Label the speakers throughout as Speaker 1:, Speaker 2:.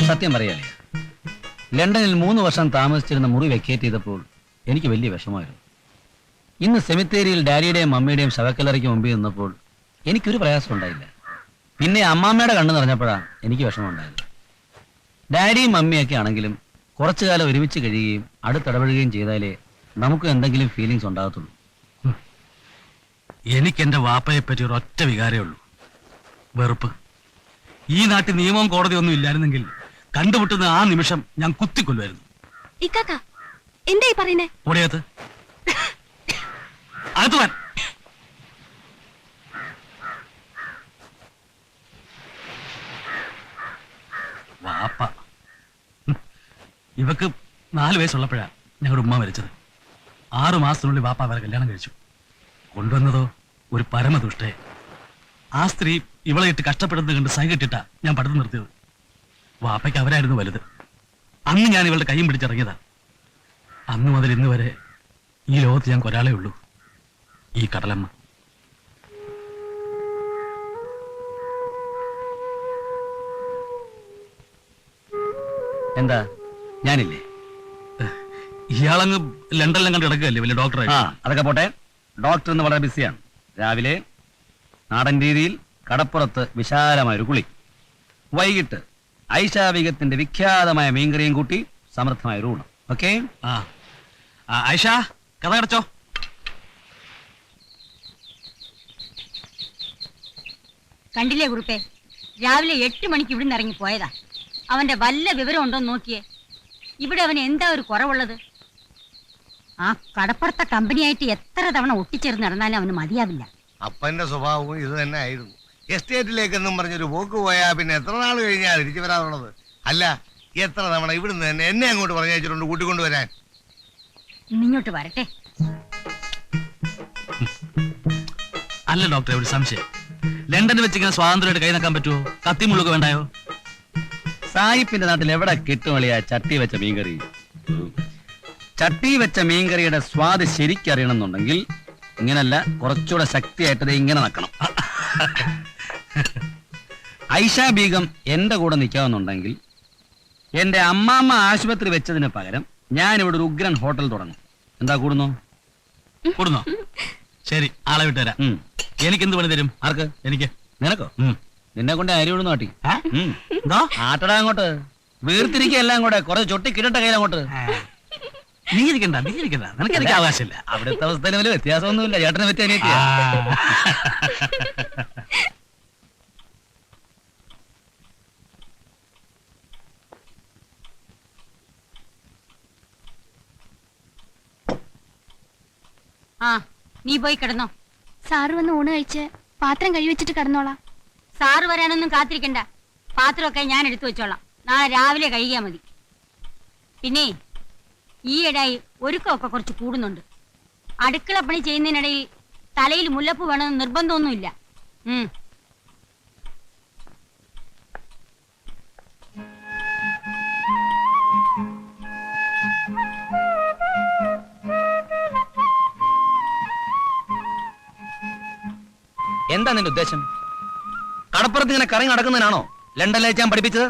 Speaker 1: സത്യം പറയാലേ, ലണ്ടനിൽ 3 വർഷം താമസിച്ചിരുന്ന മുറി വെക്കേറ്റ് ചെയ്തപ്പോൾ എനിക്ക് വലിയ വിഷമമായിരുന്നു. ഇന്ന് സെമിത്തേരിയിൽ ഡാഡിയുടെയും മമ്മിയുടെയും ശവക്കല്ലറയ്ക്ക് മുമ്പിൽ നിന്നപ്പോൾ എനിക്കൊരു പ്രയാസം ഉണ്ടായില്ല. പിന്നെ അമ്മാമ്മയുടെ കണ്ണു നിറഞ്ഞപ്പോഴാണ് എനിക്ക് വിഷമം ഉണ്ടായത്. ഡാഡിയും മമ്മിയൊക്കെ ആണെങ്കിലും കുറച്ചു കാലം ഒരുമിച്ച് കഴിയുകയും അടുത്തിടപെടുകയും ചെയ്താലേ നമുക്ക് എന്തെങ്കിലും ഫീലിങ്സ് ഉണ്ടാകത്തുള്ളൂ.
Speaker 2: എനിക്ക് എന്റെ വാപ്പയെ പറ്റി ഒരൊറ്റ വികാരമേ ഉള്ളൂ, വെറുപ്പ്. ഈ നാട്ടിൽ നിയമവും കോടതിയൊന്നും ഇല്ലായിരുന്നെങ്കിൽ കണ്ടുമുട്ടുന്ന ആ നിമിഷം ഞാൻ കുത്തിക്കൊല്ലുമായിരുന്നു.
Speaker 3: എന്താ ഈ പറയുന്നേ?
Speaker 2: ഓടിയകത്ത് അകത്തുവാൻ. വാപ്പ ഇവക്ക് 4 വയസ്സുള്ളപ്പോഴാ ഞങ്ങളുടെ ഉമ്മ മരിച്ചത്. 6 മാസത്തിനുള്ളിൽ വാപ്പ അവരെ കല്യാണം കഴിച്ചു. കൊണ്ടുവന്നതോ ഒരു പരമദുഷ്ടയെ. ആ സ്ത്രീ ഇവളെ ഇട്ട് കഷ്ടപ്പെടുന്നത് കണ്ട് സഹികെട്ടിട്ടാ ഞാൻ പഠിത്തം നിർത്തിയത്. വാപ്പയ്ക്ക് അവരായിരുന്നു വലുത്. അന്ന് ഞാൻ ഇവളുടെ കൈയും പിടിച്ചിറങ്ങിയതാ. അന്ന് മുതൽ ഇന്ന് വരെ ഈ ലോകത്ത് ഞങ്ങൾക്ക് ഒരാളേ ഉള്ളൂ, ഈ കടലമ്മ.
Speaker 1: എന്താ, ഞാനില്ലേ?
Speaker 2: ഇയാളങ്ങ് ലണ്ടനിലും കണ്ട് കിടക്കുകയല്ലേ വലിയ ഡോക്ടറെ?
Speaker 1: അതൊക്കെ പോട്ടെ. ഡോക്ടർ ഇന്ന് വളരെ ബിസിയാണ്. രാവിലെ നാടൻ രീതിയിൽ കടപ്പുറത്ത് വിശാലമായൊരു കുളി, വൈകിട്ട് ഐഷാബീഗത്തിന്റെ വിഖ്യാതമായ മീൻകറിയും കൂട്ടി സമൃദ്ധമായ ഒരു ഊണം. ഓക്കെ?
Speaker 2: ഐഷ, കഥ കടച്ചോ.
Speaker 3: കണ്ടില്ലേ കുറുപ്പേ, രാവിലെ 8 മണിക്ക് ഇവിടുന്ന് ഇറങ്ങി പോയതാ. അവന്റെ വല്ല വിവരം ഉണ്ടോന്ന് നോക്കിയേ. ഇവിടെ അവന് എന്താ ഒരു കുറവുള്ളത്? ആ കടപ്പുറത്തെ കമ്പനിയായിട്ട് എത്ര തവണ ഒട്ടിച്ചേർന്ന് നടന്നാലും അവന് മതിയാവില്ല.
Speaker 4: അപ്പന്റെ സ്വഭാവവും ഇത് തന്നെ ആയിരുന്നു. എസ്റ്റേറ്റിലേക്കെന്നും പറഞ്ഞൊരു പോക്ക് പോയാ പിന്നെ എത്ര നാൾ കഴിഞ്ഞാൽ തിരിച്ചു വരാറുള്ളത്? അല്ല, എത്ര തവണ ഇവിടുന്ന് തന്നെ എന്നെ അങ്ങോട്ട് പറഞ്ഞയച്ചിട്ടുണ്ട് കൂട്ടിക്കൊണ്ടുവരാൻ.
Speaker 3: ഇങ്ങോട്ട് വരട്ടെ.
Speaker 2: അല്ല ഡോക്ടറെ, ഒരു സംശയം. ലണ്ടനിൽ വെച്ച് ഇങ്ങനെ സ്വാതന്ത്ര്യമായിട്ട് കൈ നക്കാൻ പറ്റുമോ? കത്തിമുള്ളുക വേണ്ടായോ?
Speaker 1: സായിപ്പിന്റെ നാട്ടിൽ എവിടെ കിട്ടുമളിയാ ചട്ടി വെച്ച മീൻകറി? ചട്ടി വെച്ച മീൻകറിയുടെ സ്വാദ് ശരിക്കറിയണം എന്നുണ്ടെങ്കിൽ ഇങ്ങനല്ല, കുറച്ചുകൂടെ ശക്തിയായിട്ടത് ഇങ്ങനെ നക്കണം. ഐഷ ബീഗം എന്റെ കൂടെ നിൽക്കാവുന്നുണ്ടെങ്കിൽ എന്റെ അമ്മാമ്മ ആശുപത്രി വെച്ചതിന് പകരം ഞാൻ ഇവിടെ ഒരു ഉഗ്രൻ ഹോട്ടൽ തുടങ്ങും. എന്താ, കൂടുന്നോ?
Speaker 2: കൂടുന്നോ? ശരി, ആളെ വിട്ടുതരാം. എനിക്ക് എന്ത് പണി തരും?
Speaker 1: ആർക്ക്?
Speaker 2: എനിക്ക്.
Speaker 1: നിനക്കോ? നിന്നെ കൊണ്ട് അരി വിടുന്നു നാട്ടി. ആട്ടടാ അങ്ങോട്ട്. വീർത്തിരിക്കുക എല്ലാം കൂടെ കുറച്ച് ചൊട്ടി കിട്ടട്ടെ കയ്യിൽ അങ്ങോട്ട്.
Speaker 2: നീ ഇരിക്കണ്ട, നിനക്ക് എനിക്ക് അവകാശമില്ല.
Speaker 1: അവിടുത്തെ അവസ്ഥയിൽ വലിയ വ്യത്യാസമൊന്നുമില്ല. ചേട്ടനെ പറ്റി അനിയത്തിയ.
Speaker 3: നീ പോയി കിടന്നോ.
Speaker 5: സാറ് വന്ന് ഊണ് കഴിച്ച് പാത്രം കഴിവെച്ചിട്ട് കിടന്നോളാം.
Speaker 3: സാറ് വരാനൊന്നും കാത്തിരിക്കണ്ട. പാത്രമൊക്കെ ഞാൻ എടുത്തു വെച്ചോളാം. നാളെ രാവിലെ കഴിയാ മതി. പിന്നെ ഈയിടായി ഒരുക്കമൊക്കെ കുറച്ച് കൂടുന്നുണ്ട്. അടുക്കള പണി ചെയ്യുന്നതിനിടയിൽ തലയിൽ മുല്ലപ്പൂ വേണമെന്ന് നിർബന്ധമൊന്നുമില്ല.
Speaker 1: എന്താ നിന്റെ ഉദ്ദേശം? കടപ്പുറത്ത് ഇങ്ങനെ കറങ്ങി നടക്കുന്നതിനാണോ ലണ്ടനിലേക്ക് ഞാൻ പഠിപ്പിച്ചത്?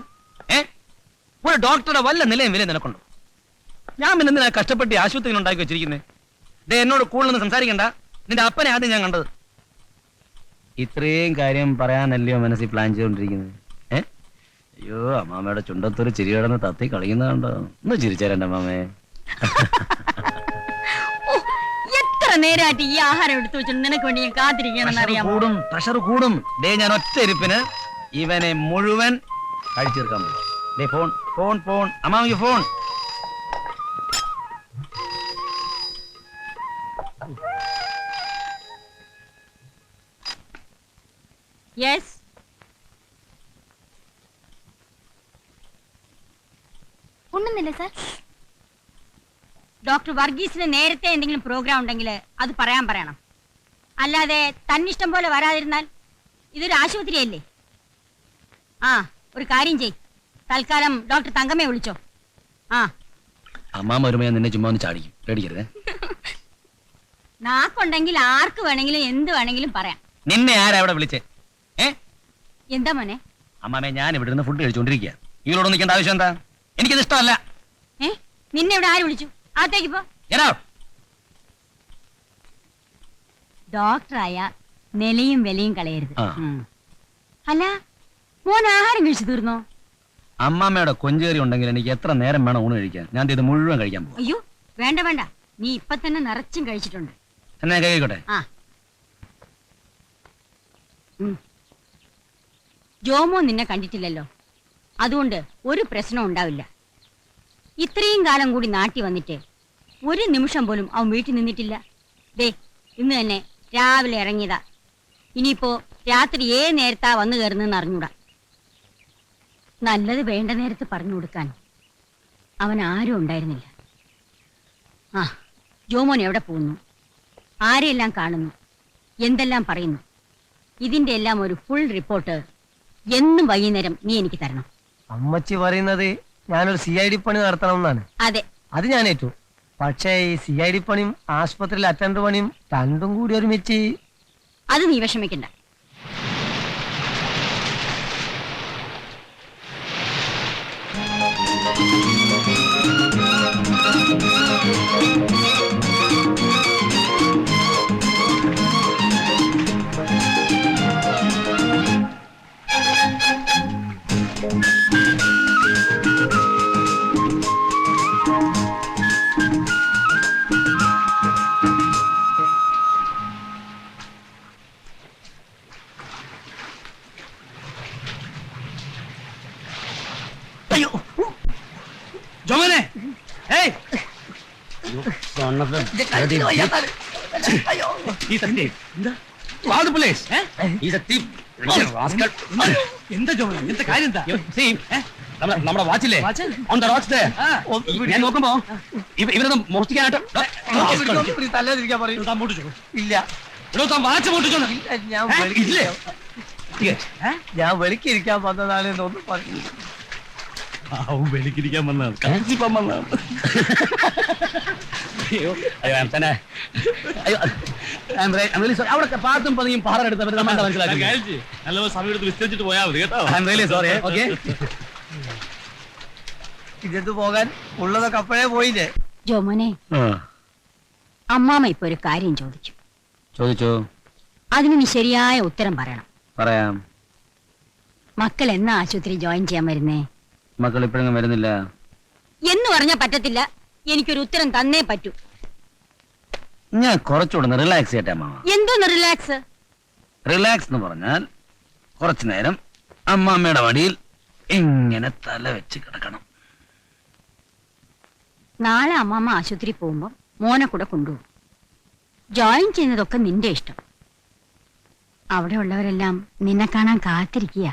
Speaker 1: ഒരു ഡോക്ടറുടെ വല്ല നിലയും വില നിനക്കുണ്ടോ? ഞാൻ പിന്നെ എന്തിനാ കഷ്ടപ്പെട്ട് ആശുപത്രിയിൽ ഉണ്ടാക്കി വെച്ചിരിക്കുന്നത്? എന്നോട് കൂടുതലൊന്നും സംസാരിക്കണ്ട. നിന്റെ അപ്പനെ ആദ്യം ഞാൻ കണ്ടത്. ഇത്രയും കാര്യം പറയാനല്ലയോ മനസ്സിൽ പ്ലാൻ ചെയ്തോണ്ടിരിക്കുന്നത്? അയ്യോ, അമ്മാമ്മയുടെ ചുണ്ടത്തൊരു ചിരി കിടന്ന് തത്തി കളിക്കുന്ന കണ്ടോ? ഒന്ന് ചിരിച്ചേരണ്ട അമ്മാമേ.
Speaker 3: എത്ര നേരമായിട്ട് ഈ ആഹാരം എടുത്തു വെച്ചിട്ട് നിനക്ക് വേണ്ടി ഞാൻ കാത്തിരിക്കണം.
Speaker 1: കൂടും, പ്രഷർ കൂടും. ഞാൻ ഒറ്റ ഇരിപ്പിന് ഇവനെ മുഴുവൻ കഴിച്ചീർക്കാൻ പോകും. ഫോൺ ഫോൺ ഫോൺ അമ്മാമയ്ക്ക് ഫോൺ.
Speaker 3: യെസ്,
Speaker 5: ഒന്നുമില്ല സാർ.
Speaker 3: ഡോക്ടർ വർഗീസിന് നേരത്തെ എന്തെങ്കിലും പ്രോഗ്രാം ഉണ്ടെങ്കിൽ അത് പറയണം. അല്ലാതെ തന്നിഷ്ടം പോലെ വരാതിരുന്നാൽ ഇതൊരു ആശുപത്രിയല്ലേ. ഒരു കാര്യം ചെയ്, തൽക്കാലം ഡോക്ടർ തങ്കമ്മയെ വിളിച്ചോ.
Speaker 1: അമ്മാമ വരുമ്പോ നിന്നെ ചുമ്മാ ഒന്ന് ചാടിക്കും, പേടിക്കരുതേ.
Speaker 3: നാക്കുണ്ടെങ്കിൽ ആർക്ക് വേണമെങ്കിലും എന്ത് വേണമെങ്കിലും പറയാം.
Speaker 1: നിന്നെ ആരാ അവിടെ വിളിച്ചേ?
Speaker 3: എന്താ മോനെ?
Speaker 1: അമ്മാമേ, ഞാൻ ഇവിടെ നിന്ന് ഫുഡ് കഴിച്ചുകൊണ്ടിരിക്കുക. ഇവരോട് നിൽക്കേണ്ട ആവശ്യം എന്താ? എനിക്കത് ഇഷ്ടമല്ല.
Speaker 3: ഏ നിന്നെ ഇവിടെ ആര് വിളിച്ചു? അകത്തേക്ക് പോ.
Speaker 1: Get out.
Speaker 3: ഡോക്ടറായ നിലയും വിലയും കളയരുത്.
Speaker 1: ആ.
Speaker 3: അല്ല മോൻ ആഹാരം കഴിച്ചു തീർന്നോ?
Speaker 1: അമ്മാമ്മയുടെ കൊഞ്ചേറി ഉണ്ടെങ്കിൽ എനിക്ക് എത്ര നേരം വേണം ഊണ് കഴിക്കാൻ? ഞാൻ ഇത് മുഴുവൻ കഴിക്കാൻ പോകും.
Speaker 3: അയ്യോ വേണ്ട വേണ്ട, നീ ഇപ്പൊ തന്നെ നിറച്ചും കഴിച്ചിട്ടുണ്ട്.
Speaker 1: എന്നാ കഴിക്കട്ടെ.
Speaker 3: ആ ജോമോ നിന്നെ കണ്ടിട്ടില്ലല്ലോ, അതുകൊണ്ട് ഒരു പ്രശ്നം ഉണ്ടാവില്ല. ഇത്രയും കാലം കൂടി നാട്ടി വന്നിട്ട് ഒരു നിമിഷം പോലും അവൻ വീട്ടിൽ നിന്നിട്ടില്ല. ദേ ഇന്ന് തന്നെ രാവിലെ ഇറങ്ങിയതാ. ഇനിയിപ്പോ രാത്രി നേരത്താ വന്നു കയറുന്നെന്ന് അറിഞ്ഞൂടാ. നല്ലത് വേണ്ട നേരത്ത് പറഞ്ഞു കൊടുക്കാൻ അവൻ ആരും ഉണ്ടായിരുന്നില്ല. ആ ജോമോൻ എവിടെ പോകുന്നു, ആരെയെല്ലാം കാണുന്നു, എന്തെല്ലാം പറയുന്നു, ഇതിന്റെ എല്ലാം ഒരു ഫുൾ റിപ്പോർട്ട് എന്നും വൈകുന്നേരം നീ എനിക്ക് തരണം.
Speaker 6: അമ്മച്ചി പറയുന്നത് ഞാനൊരു CID പണി നടത്തണം എന്നാണ്.
Speaker 3: അതെ,
Speaker 6: അത് ഞാൻ ഏറ്റു. പക്ഷേ ഈ CID പണിയും ആശുപത്രിയിൽ അറ്റൻഡർ പണിയും രണ്ടും കൂടി ഒരുമിച്ച്.
Speaker 3: അത് നീ വിഷമിക്കണ്ട.
Speaker 1: ജോമോനെ, ഏയ് എന്താ ജോമോനെ, എന്താ കാര്യം എന്താ? നമ്മുടെ വാച്ചില്ലേ ഓൺ ദ റോക്സ് ഞാൻ നോക്കുമ്പോ ഇവരൊന്നും മോഷ്ടിക്കാനായിട്ട്
Speaker 6: തല്ലാതിരിക്കാൻ പറയും. ഇല്ല,
Speaker 1: വാച്ച് മോട്ടിച്ചോ.
Speaker 6: ഞാൻ ഞാൻ വെളിക്കിരിക്കാൻ വന്നതാണ് എന്നൊന്നും പറഞ്ഞു.
Speaker 2: വെളിക്കിരിക്കാൻ വന്നതാണ്, കർച്ചിപ്പാൻ വന്നതാണ്.
Speaker 1: അവിടെ പാത്തും പതിയും പാറെടുത്തവർ മനസ്സിലാക്കി.
Speaker 2: നല്ല സമയം എടുത്ത് വിസ്തരിച്ചിട്ട് പോയാൽ മതി കേട്ടോ.
Speaker 1: സോറി. ഓക്കെ,
Speaker 6: ഇതെന്ത് പോകാൻ ഉള്ളതൊക്കെ അപ്പോഴേ പോയില്ലേ.
Speaker 3: ജോമോനെ, അമ്മാമ ഇപ്പൊ ഒരു കാര്യം ചോദിക്കും.
Speaker 1: ചോദിച്ചോ.
Speaker 3: അതിന് നീ ശരിയായ ഉത്തരം പറയണം.
Speaker 1: പറയാം.
Speaker 3: മക്കൾ എന്നാ ആശുപത്രി ജോയിൻ ചെയ്യാൻ വരുന്നേ?
Speaker 1: മക്കൾ ഇപ്പോഴെങ്കിലും വരുന്നില്ല
Speaker 3: എന്ന് പറഞ്ഞാ പറ്റത്തില്ല. എനിക്കൊരു ഉത്തരം തന്നേ പറ്റൂ.
Speaker 1: ഞാൻ കുറച്ചുകൂടെ റിലാക്സ് ചെയ്യട്ടെ അമ്മാവ.
Speaker 3: എന്തോന്ന് റിലാക്സ്?
Speaker 1: റിലാക്സ് എന്ന് പറഞ്ഞാൽ കുറച്ചു നേരം അമ്മാമ്മയുടെ വടിയിൽ ഇങ്ങനെ തല വെച്ച് കിടക്കണം.
Speaker 3: നാളെ അമ്മാമ്മ ആശുപത്രി പോകുമ്പോ മോനെ കൂടെ കൊണ്ടുപോകും. ജോയിൻ ചെയ്യുന്നതൊക്കെ നിന്റെ ഇഷ്ടം. അവിടെ ഉള്ളവരെല്ലാം നിന്നെ കാണാൻ കാത്തിരിക്കുക.